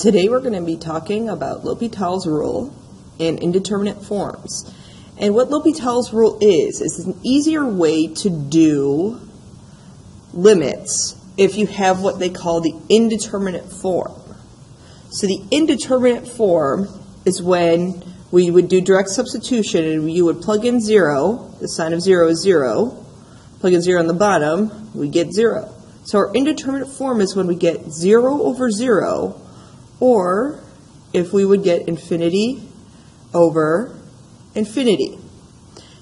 Today we're going to be talking about L'Hopital's rule and indeterminate forms. And what L'Hopital's rule is an easier way to do limits if you have what they call the indeterminate form. So the indeterminate form is when we would do direct substitution and you would plug in 0, the sign of 0 is 0, plug in 0 on the bottom, we get 0. So our indeterminate form is when we get 0 over 0, or if we would get infinity over infinity.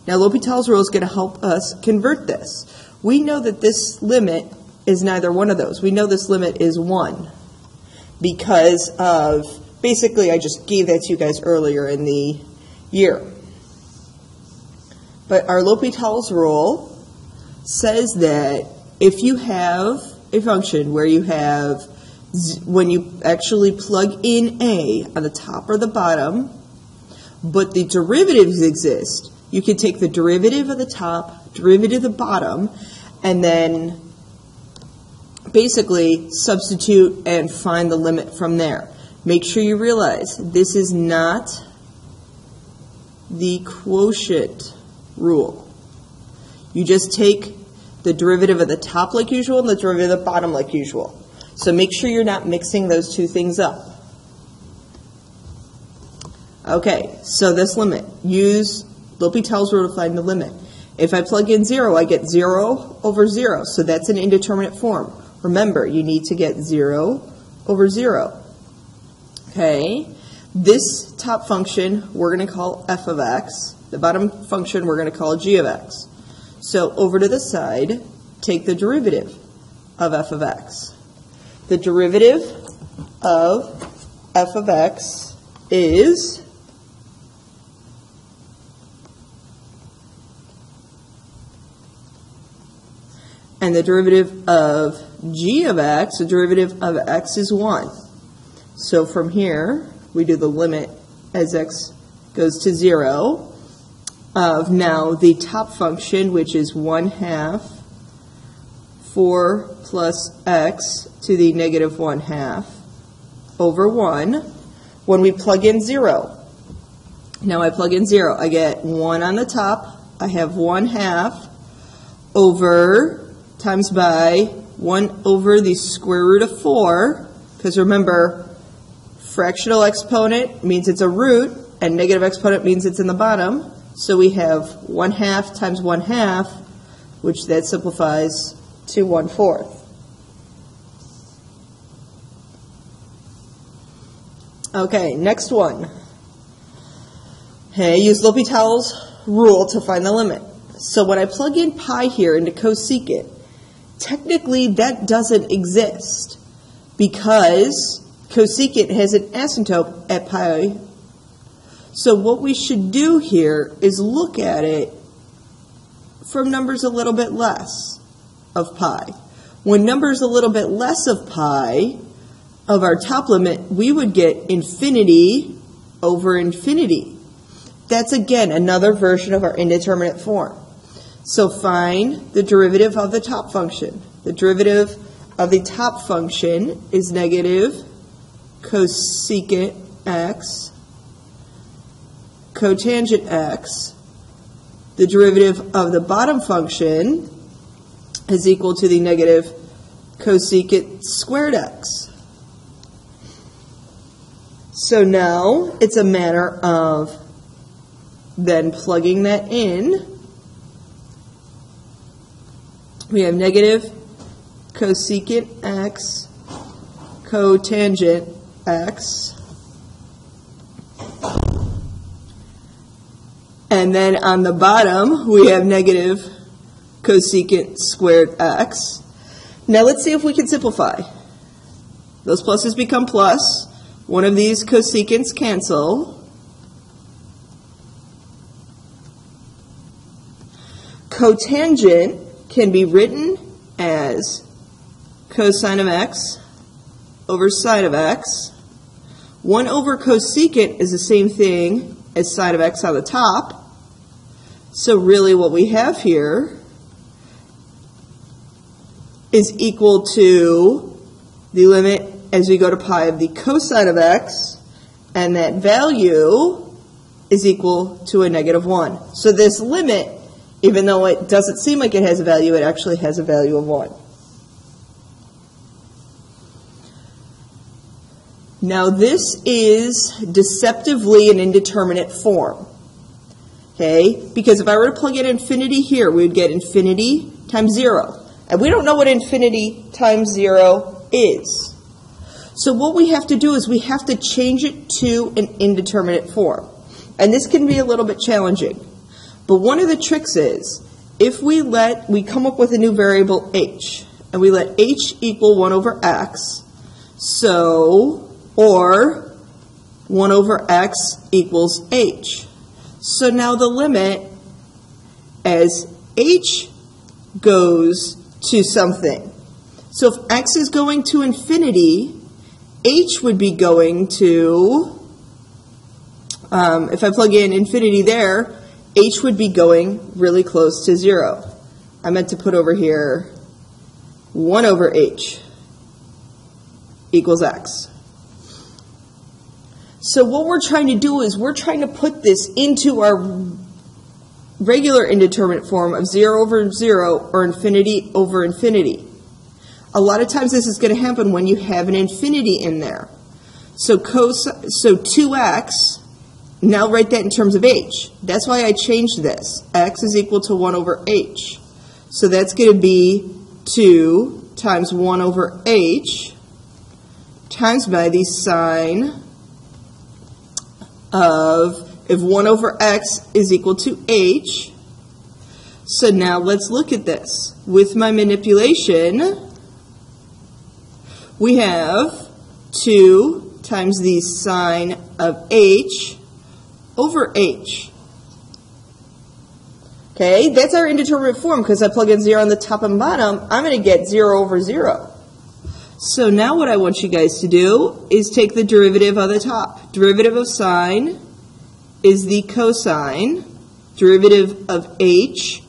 Now L'Hopital's rule is going to help us convert this. We know that this limit is neither one of those. We know this limit is 1 because of, basically I just gave that to you guys earlier in the year. But our L'Hopital's rule says that if you have a function where you have, when you actually plug in a on the top or the bottom, but the derivatives exist, you can take the derivative of the top, derivative of the bottom, and then basically substitute and find the limit from there. Make sure you realize this is not the quotient rule. You just take the derivative of the top like usual and the derivative of the bottom like usual. So make sure you're not mixing those two things up. Okay, so this limit. Use L'Hopital's rule to find the limit. If I plug in 0, I get 0 over 0. So that's an indeterminate form. Remember, you need to get 0 over 0. Okay, this top function we're going to call f of x. The bottom function we're going to call g of x. So over to the side, take the derivative of f of x. The derivative of f of x is and the derivative of g of x, the derivative of x is 1. So from here, we do the limit as x goes to 0 of now the top function, which is 1/2 4 plus x to the negative 1/2 over 1 when we plug in 0. Now I plug in 0. I get 1 on the top. I have 1/2 over times by 1 over the square root of 4, because remember, fractional exponent means it's a root, and negative exponent means it's in the bottom. So we have 1/2 times 1/2, which that simplifies to 1/4. Okay, next one. Hey, use L'Hopital's rule to find the limit. So when I plug in pi here into cosecant, technically that doesn't exist because cosecant has an asymptote at pi. So what we should do here is look at it from numbers a little bit less of pi. When numbers a little bit less of pi, of our top limit, we would get infinity over infinity. That's again another version of our indeterminate form. So find the derivative of the top function. The derivative of the top function is negative cosecant x cotangent x. The derivative of the bottom function is equal to the negative cosecant squared x. So now it's a matter of then plugging that in. We have negative cosecant x cotangent x. And then on the bottom, we have negative cosecant squared x. Now let's see if we can simplify. Those pluses become plus. One of these cosecants cancel. Cotangent can be written as cosine of x over sine of x. 1 over cosecant is the same thing as sine of x on the top. So really what we have here is equal to the limit as we go to pi of the cosine of x, and that value is equal to a -1. So this limit, even though it doesn't seem like it has a value, it actually has a value of 1. Now this is deceptively an indeterminate form. Okay? Because if I were to plug in infinity here, we would get infinity times 0. And we don't know what infinity times 0 is. So what we have to do is we have to change it to an indeterminate form. And this can be a little bit challenging. But one of the tricks is, if we come up with a new variable h, and we let h equal 1 over x, or 1 over x equals h. So now the limit, as h goes to something. So if x is going to infinity, h would be going to, if I plug in infinity there, h would be going really close to 0. I meant to put over here 1 over h equals x. So what we're trying to do is we're trying to put this into our regular indeterminate form of 0 over 0 or infinity over infinity. A lot of times this is going to happen when you have an infinity in there. So 2x, now write that in terms of h. That's why I changed this. X is equal to 1 over h. So that's going to be 2 times 1 over h times by the sine of, if 1 over x is equal to h. So now let's look at this. With my manipulation, we have 2 times the sine of h over h. Okay, that's our indeterminate form because I plug in 0 on the top and bottom. I'm going to get 0 over 0. So now what I want you guys to do is take the derivative of the top. Derivative of sine is the cosine. Derivative of h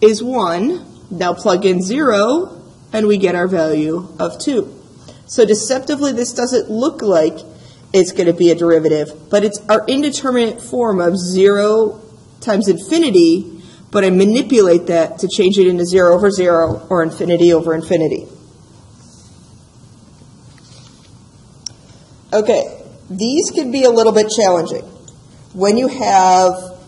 is 1. Now plug in 0, and we get our value of 2. So deceptively, this doesn't look like it's going to be a derivative, but it's our indeterminate form of 0 times infinity, but I manipulate that to change it into 0 over 0 or infinity over infinity. Okay, these can be a little bit challenging. When you have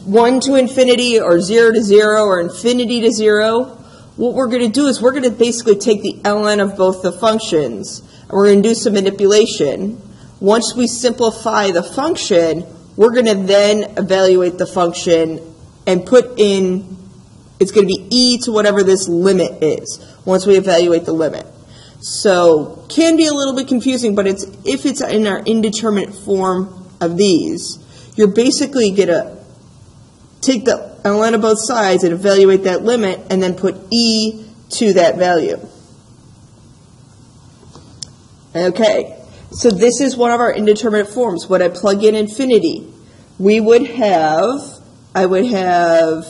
1 to infinity or 0 to 0 or infinity to 0, what we're going to do is we're going to basically take the ln of both the functions and we're going to do some manipulation. Once we simplify the function, we're going to then evaluate the function and put in, it's going to be e to whatever this limit is once we evaluate the limit. So can be a little bit confusing, but if it's in our indeterminate form of these, you're basically going to take the ln of both sides and evaluate that limit and then put e to that value. Okay, so this is one of our indeterminate forms. When I plug in infinity, I would have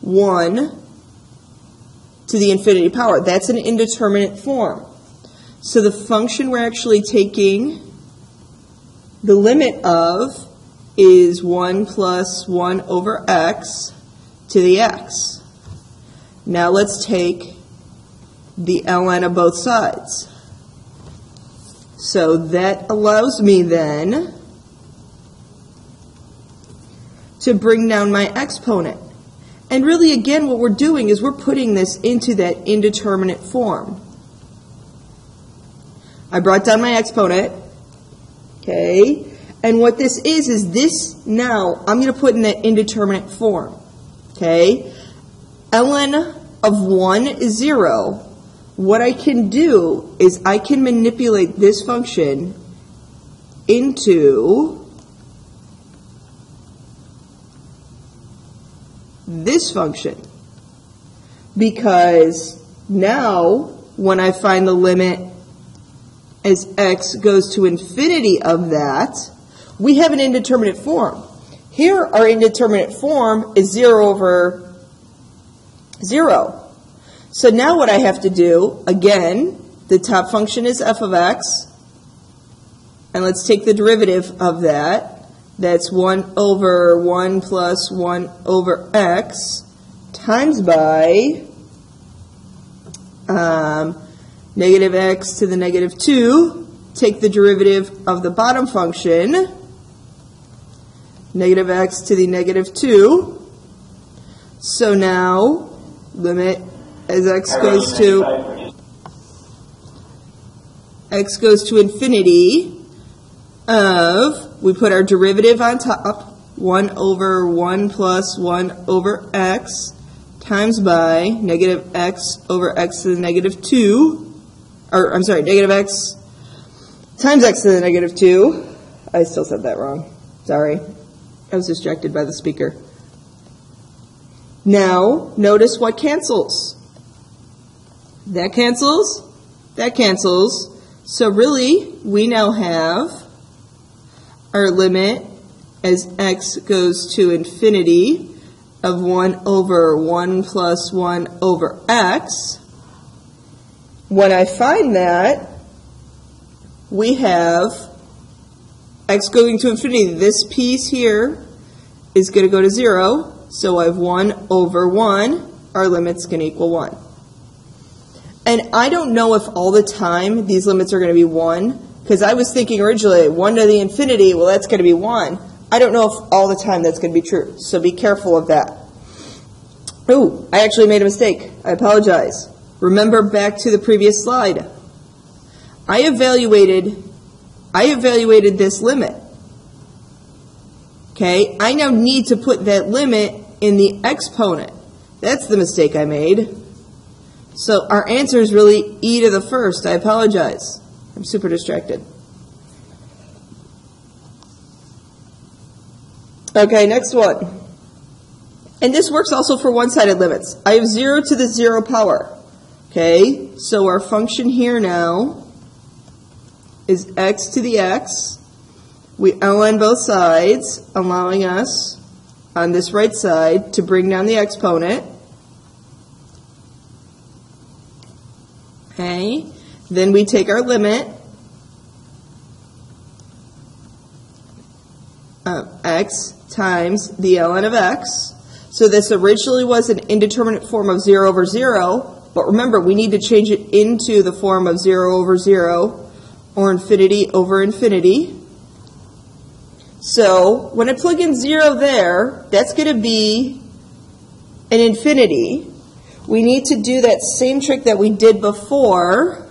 1 to the infinity power. That's an indeterminate form. So the function we're actually taking the limit of is 1 plus 1 over x to the x. Now let's take the ln of both sides. So that allows me then to bring down my exponent. And really, again, what we're doing is we're putting this into that indeterminate form. I brought down my exponent, okay? And what this is this now, I'm going to put in that indeterminate form, okay? ln of 1 is 0. What I can do is I can manipulate this function into this function, because now when I find the limit as x goes to infinity of that, we have an indeterminate form. Here our indeterminate form is 0 over 0. So now what I have to do, again, the top function is f of x, and let's take the derivative of that. That's 1 over 1 plus 1 over x times by negative x to the negative 2. Take the derivative of the bottom function, negative x to the negative 2. So now, limit as x goes to infinity of, we put our derivative on top, 1 over 1 plus 1 over x times by negative x over x to the negative 2, or I'm sorry, negative x times x to the negative 2. I still said that wrong. Sorry. I was distracted by the speaker. Now, notice what cancels. That cancels. That cancels. So really, we now have our limit as x goes to infinity of 1 over 1 plus 1 over x. When I find that, we have x going to infinity. This piece here is going to go to 0. So I have 1 over 1. Our limit's going to equal 1. And I don't know if all the time these limits are going to be 1, because I was thinking originally 1 to the infinity, well, that's going to be 1. I don't know if all the time that's going to be true. So be careful of that. Oh, I actually made a mistake. I apologize. Remember back to the previous slide. I evaluated this limit. Okay, I now need to put that limit in the exponent. That's the mistake I made. So our answer is really e to the first. I apologize. I'm super distracted. Okay, next one. And this works also for one-sided limits. I have 0 to the 0 power. Okay, so our function here now is x to the x. We ln both sides, allowing us on this right side to bring down the exponent. Okay, then we take our limit of x times the ln of x. So this originally was an indeterminate form of 0 over 0, but remember, we need to change it into the form of 0 over 0 or infinity over infinity. So when I plug in 0 there, that's going to be an infinity. We need to do that same trick that we did before,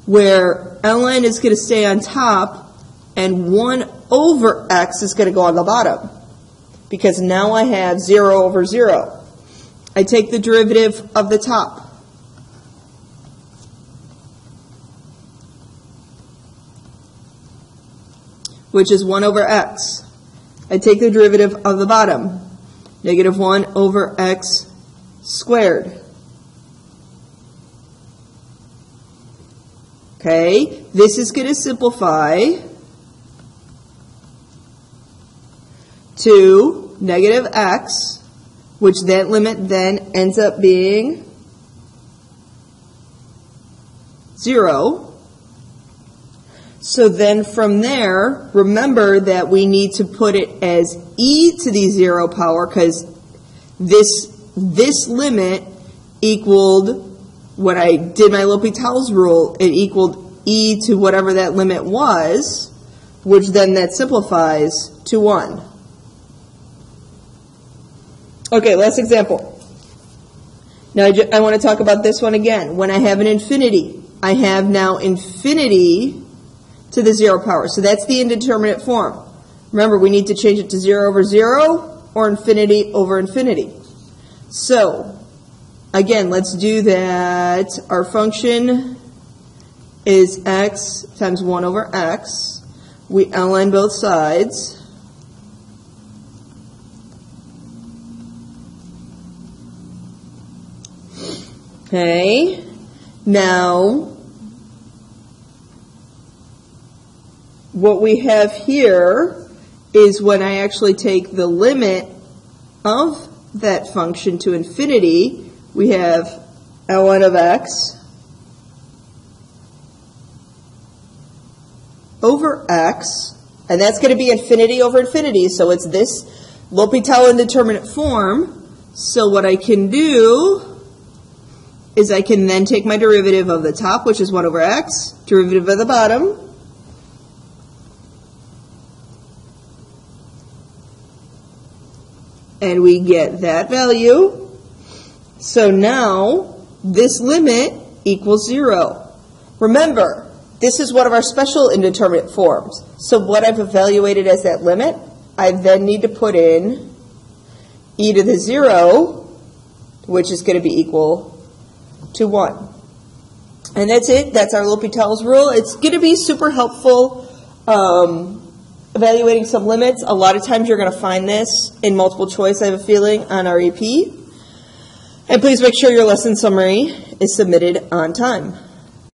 where ln is going to stay on top and 1 over x is going to go on the bottom, because now I have 0 over 0. I take the derivative of the top. Which is 1 over x. I take the derivative of the bottom, negative 1 over x squared. Okay, this is going to simplify to negative x, which that limit then ends up being 0. So then from there, remember that we need to put it as e to the 0 power, because this limit equaled, when I did my L'Hopital's rule, it equaled e to whatever that limit was, which then that simplifies to 1. Okay, last example. Now I want to talk about this one again. When I have an infinity, I have now infinity to the 0 power. So that's the indeterminate form. Remember, we need to change it to 0 over 0 or infinity over infinity. So, again, let's do that. Our function is x times 1 over x. We ln both sides. Okay. Now, what we have here is when I actually take the limit of that function to infinity, we have ln of x over x, and that's going to be infinity over infinity, so it's this L'Hopital indeterminate form. So what I can do is I can then take my derivative of the top, which is 1 over x, derivative of the bottom, and we get that value. So now this limit equals 0. Remember, this is one of our special indeterminate forms. So what I've evaluated as that limit, I then need to put in e to the 0, which is going to be equal to 1. And that's it. That's our L'Hopital's rule. It's going to be super helpful evaluating some limits. A lot of times you're going to find this in multiple choice, I have a feeling, on REP. And please make sure your lesson summary is submitted on time.